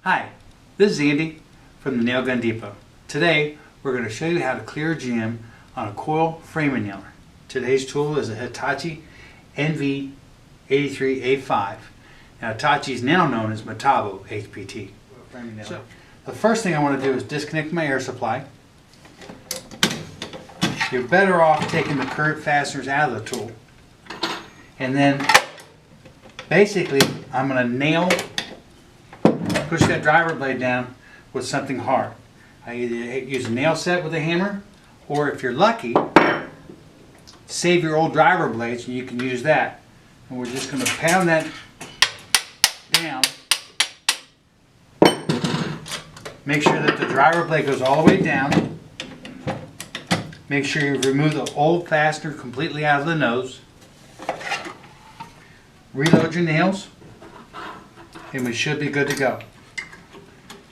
Hi, this is Andy from the Nail Gun Depot. Today we're going to show you how to clear a jam on a coil framing nailer. Today's tool is a Hitachi NV83A5. Now Hitachi is now known as Metabo HPT. So, the first thing I want to do is disconnect my air supply. You're better off taking the current fasteners out of the tool. And then basically I'm going to push that driver blade down with something hard. I either use a nail set with a hammer, or if you're lucky, save your old driver blades and you can use that. And we're just going to pound that down. Make sure that the driver blade goes all the way down. Make sure you remove the old fastener completely out of the nose. Reload your nails, and we should be good to go.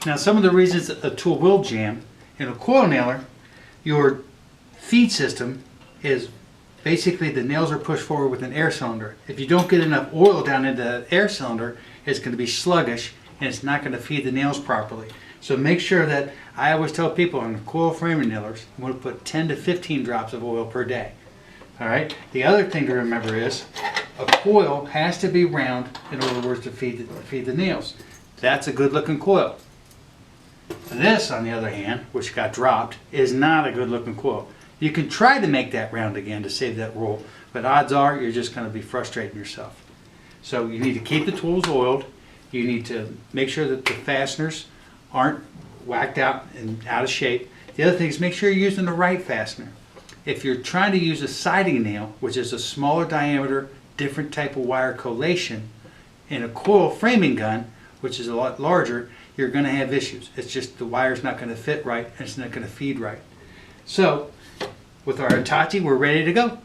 Now, some of the reasons that the tool will jam in a coil nailer, your feed system is basically the nails are pushed forward with an air cylinder. If you don't get enough oil down into the air cylinder, it's going to be sluggish and it's not going to feed the nails properly. So make sure that, I always tell people on the coil framing nailers, I'm going to put 10 to 15 drops of oil per day. Alright, the other thing to remember is a coil has to be round in order to feed the nails. That's a good looking coil. This, on the other hand, which got dropped, is not a good looking coil. You can try to make that round again to save that roll, but odds are you're just going to be frustrating yourself. So you need to keep the tools oiled. You need to make sure that the fasteners aren't whacked out and out of shape. The other thing is make sure you're using the right fastener. If you're trying to use a siding nail, which is a smaller diameter, different type of wire collation, in a coil framing gun, which is a lot larger, you're going to have issues. It's just the wire's not going to fit right and it's not going to feed right. So with our Hitachi, we're ready to go.